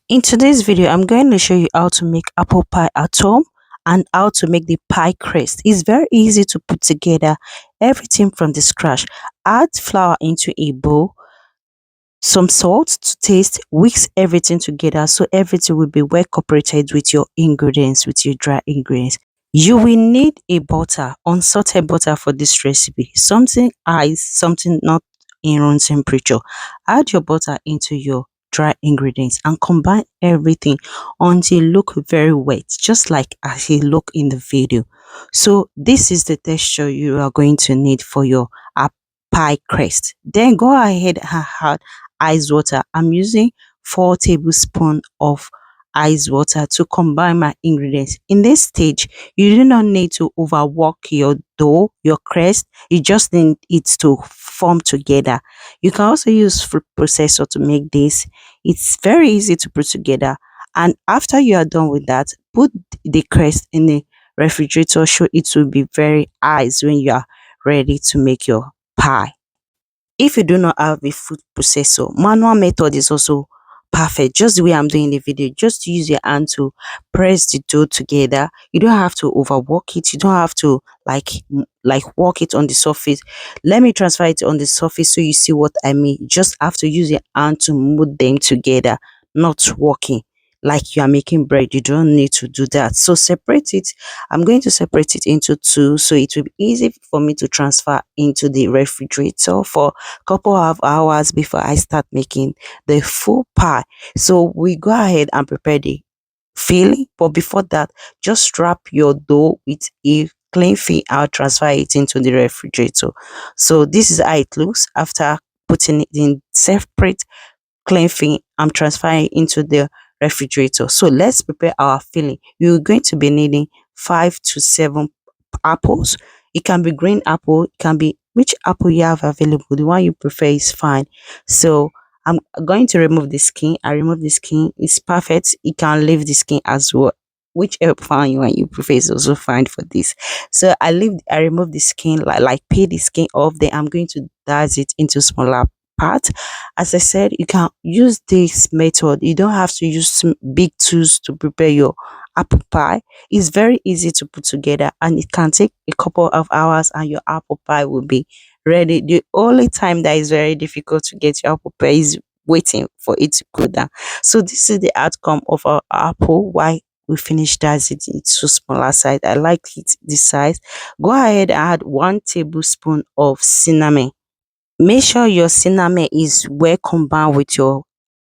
In today's video, I'm going to show you how to make apple pie at home and how to make the pie crust. It's very easy to put together everything from the scratch. Add flour into a bowl, some salt to taste, mix everything together so everything will be well cooperated with your ingredients, with your dry ingredients. You will need a butter, unsalted butter for this recipe, something ice, something not in room temperature. Add your butter into your dry ingredients and combine everything until it look very wet, just like as it look in the video. So this is the texture you are going to need for your pie crust. Then go ahead and add ice water. I'm using 4 tablespoons of ice water to combine my ingredients. In this stage, you do not need to overwork your dough, your crust. You just need it to form together. You can also use food processor to make this. It's very easy to put together. And after you are done with that, put the crust in the refrigerator so it will be very ice when you are ready to make your pie. If you do not have a food processor, manual method is also perfect. Just the way I'm doing the video, just use your hand to press the dough together. You don't have to overwork it. You don't have to like work it on the surface. Let me transfer it on the surface so you see what I mean. You just have to use your hand to move them together, not working like you are making bread. You don't need to do that. So separate it. I'm going to separate it into two so it will be easy for me to transfer into the refrigerator for couple of hours before I start making the full pie. So we go ahead and prepare the filling, but before that, just wrap your dough with a clean film. I'll transfer it into the refrigerator. So this is how it looks after putting it in separate clean film. I'm transferring into the refrigerator. So let's prepare our filling. You're going to be needing 5 to 7 apples. It can be green apple, it can be which apple you have available. The one you prefer is fine. So I'm going to remove the skin. I remove the skin. It's perfect. You can leave the skin as well. Whichever one you prefer is also fine for this. So I remove the skin, like peel the skin off. Then I'm going to dice it into smaller parts. As I said, you can use this method. You don't have to use some big tools to prepare your apple pie. It's very easy to put together and it can take a couple of hours and your apple pie will be ready. The only time that is very difficult to get your apple pie is waiting for it to cool down. So this is the outcome of our apple. Why we finished that it into smaller size. I like it this size. Go ahead and add 1 tablespoon of cinnamon. Make sure your cinnamon is well combined with your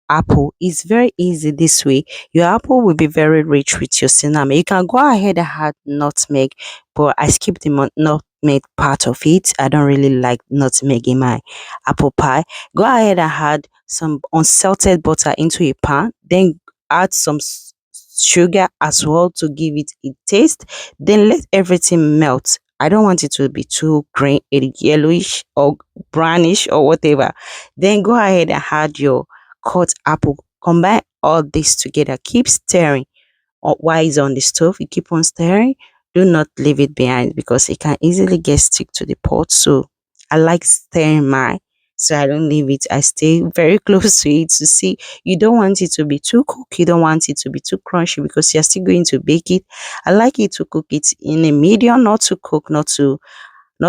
apple. It's very easy this way. Your apple will be very rich with your cinnamon. You can go ahead and add nutmeg, but I skip the nutmeg part of it. I don't really like nutmeg in my apple pie. Go ahead and add some unsalted butter into a pan. Then add some sugar as well to give it a taste. Then let everything melt. I don't want it to be too green, yellowish or brownish or whatever. Then go ahead and add your cut apple. Combine all this together. Keep stirring while it's on the stove. You keep on stirring. Do not leave it behind because it can easily get stick to the pot. So I like stirring mine. So I don't leave it. I stay very close to it to see. You don't want it to be too cooked. You don't want it to be too crunchy because you're still going to bake it. I like it to cook it in a medium, not too cook, not too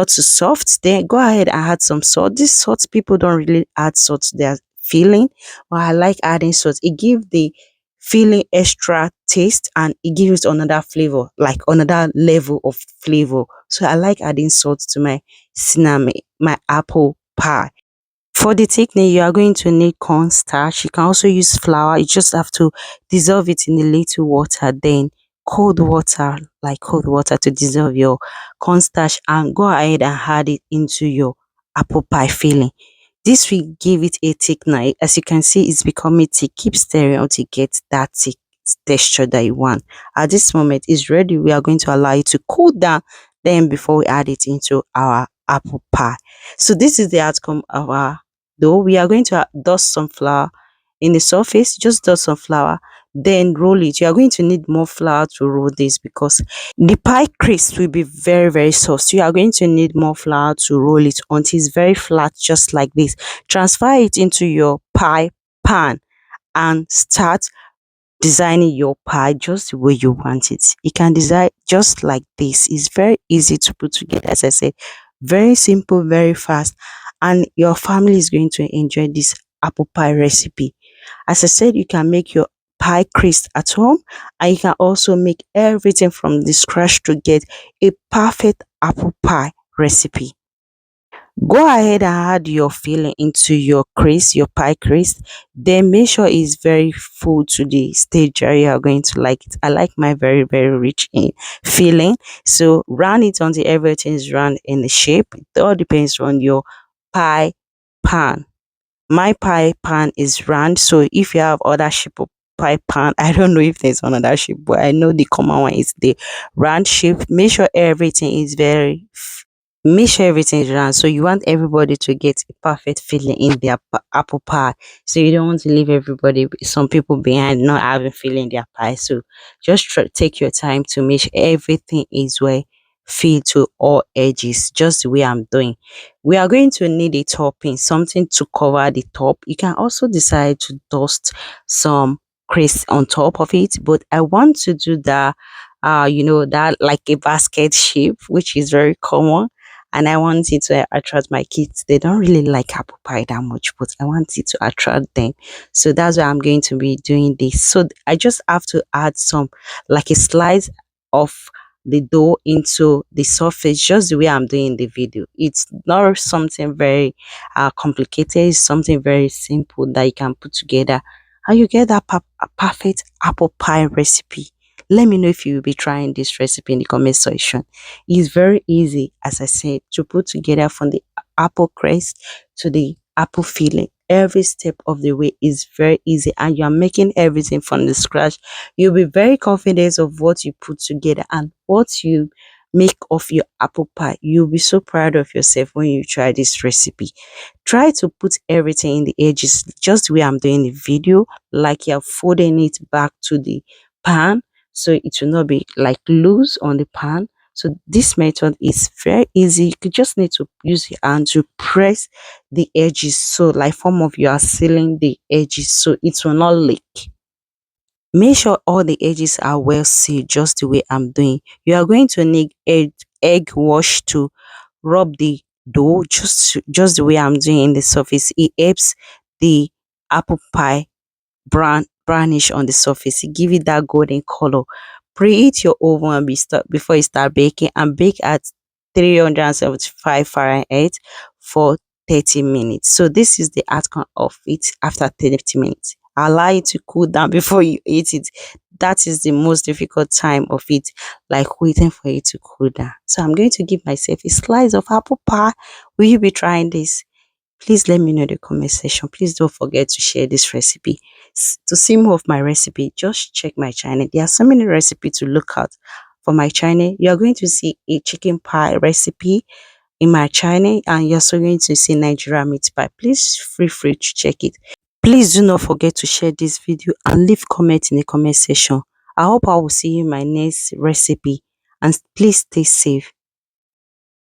soft. Then go ahead and add some salt. This salt, people don't really add salt to their filling, but I like adding salt. It gives the filling extra taste and it gives it another flavor, like another level of flavor. So I like adding salt to my cinnamon, my apple pie. For the thickening, you are going to need cornstarch. You can also use flour. You just have to dissolve it in a little water, then cold water, like cold water to dissolve your cornstarch and go ahead and add it into your apple pie filling. This will give it a thickener. As you can see, it's becoming thick. Keep stirring until you get that thick texture that you want. At this moment, it's ready. We are going to allow it to cool down then before we add it into our apple pie. So this is the outcome of our dough. We are going to dust some flour in the surface. Just dust some flour, then roll it. You are going to need more flour to roll this because the pie crust will be very soft. So you are going to need more flour to roll it until it's very flat, just like this. Transfer it into your pie pan and start designing your pie just the way you want it. You can design just like this. It's very easy to put together. As I said, very simple, very fast, and your family is going to enjoy this apple pie recipe. As I said, you can make your pie crust at home, and you can also make everything from the scratch to get a perfect apple pie recipe. Go ahead and add your filling into your your pie crust. Then make sure it's very full to the stage where you are going to like it. I like my very, very rich in filling. So round it until everything is round in the shape. It all depends on your pie pan. My pie pan is round, so if you have other shape of pie pan, I don't know if there's another shape, but I know the common one is the round shape. Make sure everything is make sure everything is round, so you want everybody to get a perfect feeling in their apple pie, so you don't want to leave some people behind not having feeling in their pie. So just take your time to make sure everything is well filled to all edges, just the way I'm doing. We are going to need a topping, something to cover the top. You can also decide to dust some crisp on top of it, but I want to do that that like a basket shape, which is very common, and I want it to attract my kids. They don't really like apple pie that much, but I want it to attract them. So that's why I'm going to be doing this. So I just have to add some, like a slice of the dough into the surface, just the way I'm doing in the video. It's not something very complicated. It's something very simple that you can put together, and you get that a perfect apple pie recipe. Let me know if you will be trying this recipe in the comment section. It's very easy, as I said, to put together from the apple crust to the apple filling. Every step of the way is very easy, and you are making everything from the scratch. You'll be very confident of what you put together and what you make of your apple pie. You'll be so proud of yourself when you try this recipe. Try to put everything in the edges, just the way I'm doing the video, like you're folding it back to the pan, so it will not be like loose on the pan. So this method is very easy. You just need to use your hand to press the edges, so like form of you are sealing the edges so it will not leak. Make sure all the edges are well sealed, just the way I'm doing. You are going to need egg wash to rub the dough, just the way I'm doing in the surface. It helps the apple pie brownish on the surface. You give it that golden color. Preheat your oven and before you start baking, and bake at 375 Fahrenheit for 30 minutes. So this is the outcome of it after 30 minutes. Allow it to cool down before you eat it. That is the most difficult time of it, like waiting for it to cool down. So I'm going to give myself a slice of apple pie. Will you be trying this? Please let me know in the comment section. Please don't forget to share this recipe. To see more of my recipe, just check my channel. There are so many recipes to look out for my channel. You are going to see a chicken pie recipe in my channel, and you're also going to see Nigeria meat pie. Please feel free to check it. Please do not forget to share this video and leave comment in the comment section. I hope I will see you in my next recipe, and please stay safe.